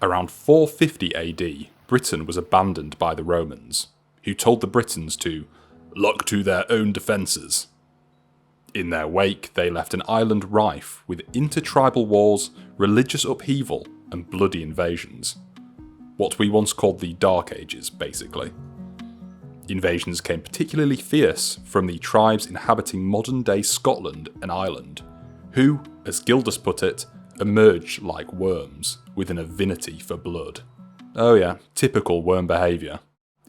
Around 450 AD, Britain was abandoned by the Romans, who told the Britons to look to their own defences. In their wake, they left an island rife with intertribal wars, religious upheaval, and bloody invasions. What we once called the Dark Ages, basically. Invasions came particularly fierce from the tribes inhabiting modern-day Scotland and Ireland, who, as Gildas put it, emerged like worms, with an avidity for blood. Oh yeah, typical worm behaviour.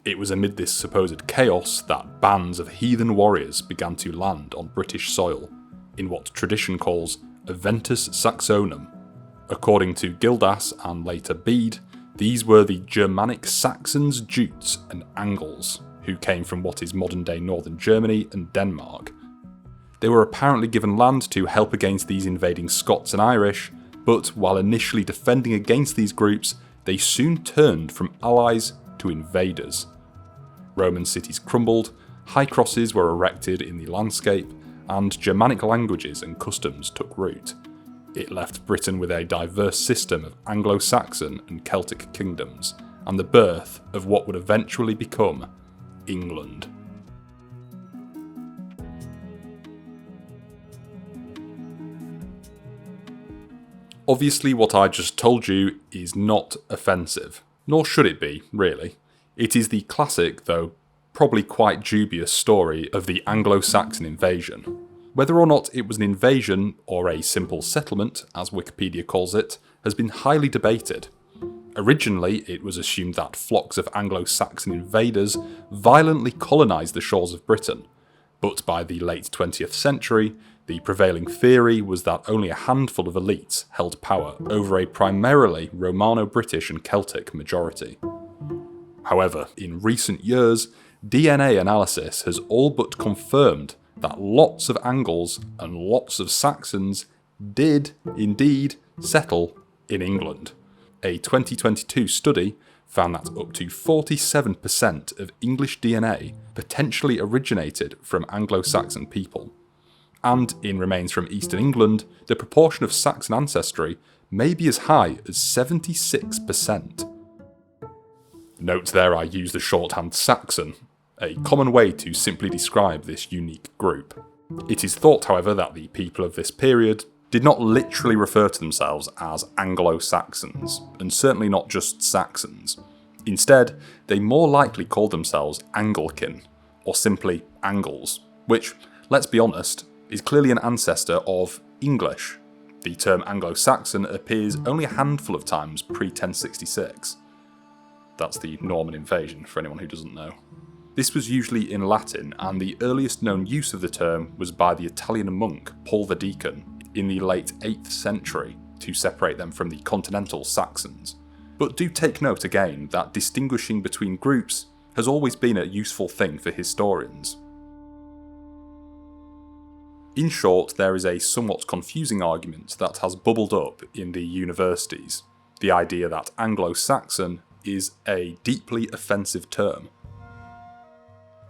It was amid this supposed chaos that bands of heathen warriors began to land on British soil, in what tradition calls Eventus Saxonum. According to Gildas and later Bede, these were the Germanic Saxons, Jutes and Angles, who came from what is modern-day northern Germany and Denmark. They were apparently given land to help against these invading Scots and Irish, but while initially defending against these groups, they soon turned from allies to invaders. Roman cities crumbled, high crosses were erected in the landscape, and Germanic languages and customs took root. It left Britain with a diverse system of Anglo-Saxon and Celtic kingdoms, and the birth of what would eventually become England. Obviously, what I just told you is not offensive, nor should it be, really. It is the classic, though probably quite dubious story of the Anglo-Saxon invasion. Whether or not it was an invasion or a simple settlement, as Wikipedia calls it, has been highly debated. Originally, it was assumed that flocks of Anglo-Saxon invaders violently colonised the shores of Britain, but by the late 20th century, the prevailing theory was that only a handful of elites held power over a primarily Romano-British and Celtic majority. However, in recent years, DNA analysis has all but confirmed that lots of Angles and lots of Saxons did indeed settle in England. A 2022 study found that up to 47% of English DNA potentially originated from Anglo-Saxon people. And in remains from Eastern England, the proportion of Saxon ancestry may be as high as 76%. Note there I use the shorthand Saxon, a common way to simply describe this unique group. It is thought, however, that the people of this period did not literally refer to themselves as Anglo-Saxons, and certainly not just Saxons. Instead, they more likely called themselves Anglican, or simply Angles, which, let's be honest, is clearly an ancestor of English. The term Anglo-Saxon appears only a handful of times pre-1066. That's the Norman invasion, for anyone who doesn't know. This was usually in Latin, and the earliest known use of the term was by the Italian monk Paul the Deacon in the late 8th century to separate them from the continental Saxons. But do take note again that distinguishing between groups has always been a useful thing for historians. In short, there is a somewhat confusing argument that has bubbled up in the universities, the idea that Anglo-Saxon is a deeply offensive term.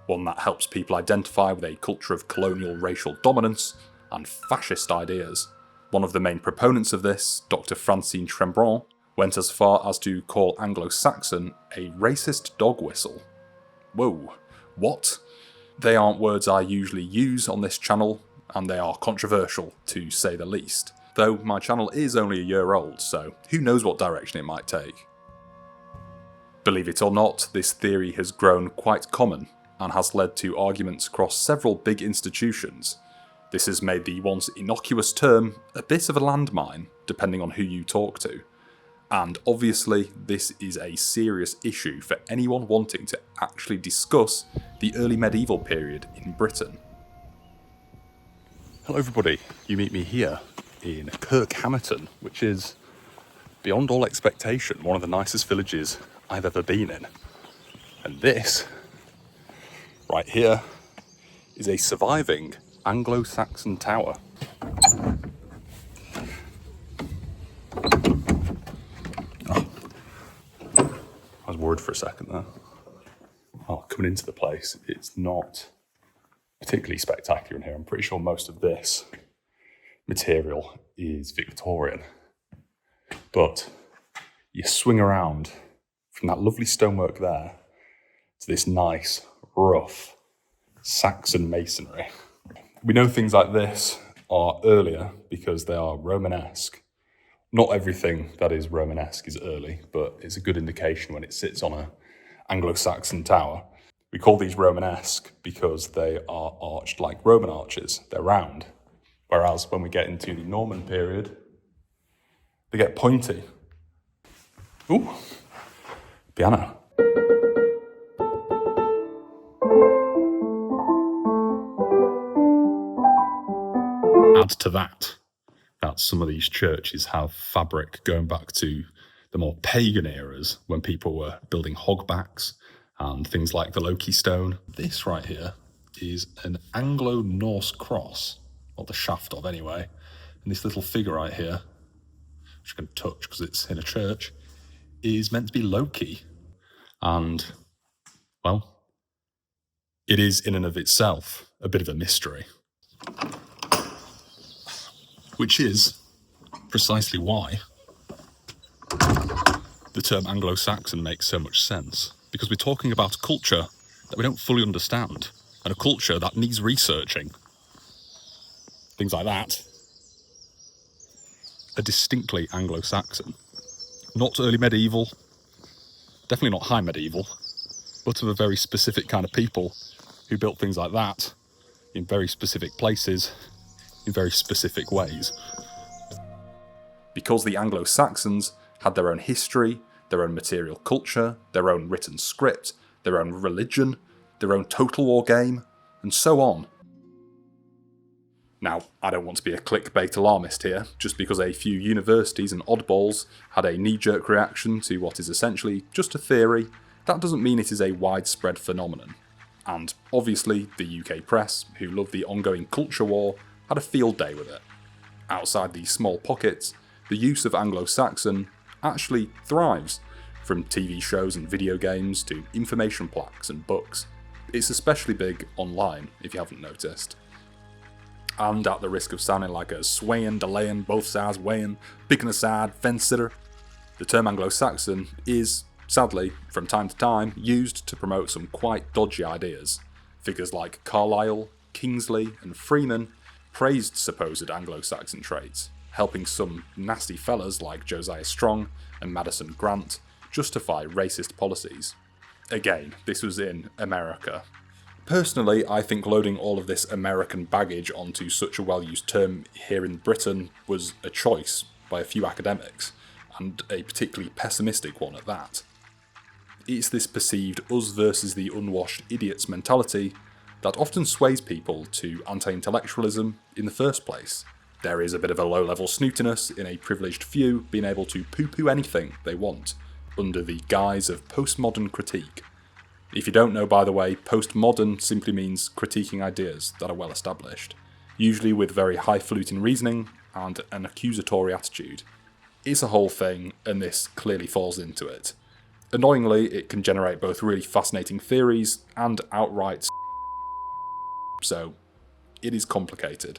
One that helps people identify with a culture of colonial racial dominance and fascist ideas. One of the main proponents of this, Dr. Francine Trembron, went as far as to call Anglo-Saxon a racist dog whistle. Whoa, what? They aren't words I usually use on this channel, and they are controversial to say the least. Though my channel is only a year old, so who knows what direction it might take. Believe it or not, this theory has grown quite common, and has led to arguments across several big institutions. This has made the once innocuous term a bit of a landmine, depending on who you talk to. And obviously, this is a serious issue for anyone wanting to actually discuss the early medieval period in Britain. Hello everybody, you meet me here in Kirkhamerton, which is, beyond all expectation, one of the nicest villages I've ever been in. And this, right here, is a surviving Anglo-Saxon tower. Oh, I was worried for a second there. Oh, coming into the place, it's not particularly spectacular in here. I'm pretty sure most of this material is Victorian. But you swing around from that lovely stonework there to this nice, rough Saxon masonry. We know things like this are earlier because they are Romanesque. Not everything that is Romanesque is early, but it's a good indication when it sits on an Anglo-Saxon tower. We call these Romanesque because they are arched like Roman arches. They're round. Whereas when we get into the Norman period, they get pointy. Ooh, piano. Add to that some of these churches have fabric going back to the more pagan eras when people were building hogbacks and things like the Loki stone. This right here is an Anglo-Norse cross, or the shaft of anyway. And this little figure right here, which I can touch because it's in a church, is meant to be Loki. And, well, it is in and of itself a bit of a mystery. Which is precisely why the term Anglo-Saxon makes so much sense. Because we're talking about a culture that we don't fully understand, and a culture that needs researching. Things like that are distinctly Anglo-Saxon. Not early medieval, definitely not high medieval, but of a very specific kind of people who built things like that in very specific places, in very specific ways. Because the Anglo-Saxons had their own history, their own material culture, their own written script, their own religion, their own total war game, and so on. Now, I don't want to be a clickbait alarmist here, just because a few universities and oddballs had a knee-jerk reaction to what is essentially just a theory, that doesn't mean it is a widespread phenomenon. And obviously, the UK press, who love the ongoing culture war, had a field day with it. Outside these small pockets, the use of Anglo-Saxon actually thrives, from TV shows and video games to information plaques and books. It's especially big online, if you haven't noticed. And at the risk of sounding like a swaying, delaying, both sides weighing, picking a side, fence-sitter, the term Anglo-Saxon is, sadly, from time to time, used to promote some quite dodgy ideas. Figures like Carlyle, Kingsley and Freeman praised supposed Anglo-Saxon traits, helping some nasty fellas like Josiah Strong and Madison Grant justify racist policies. Again, this was in America. Personally, I think loading all of this American baggage onto such a well-used term here in Britain was a choice by a few academics, and a particularly pessimistic one at that. It's this perceived us versus the unwashed idiots mentality that often sways people to anti-intellectualism in the first place. There is a bit of a low-level snootiness in a privileged few being able to poo-poo anything they want, under the guise of postmodern critique. If you don't know, by the way, postmodern simply means critiquing ideas that are well established, usually with very highfalutin reasoning and an accusatory attitude. It's a whole thing, and this clearly falls into it. Annoyingly, it can generate both really fascinating theories and outright so it is complicated.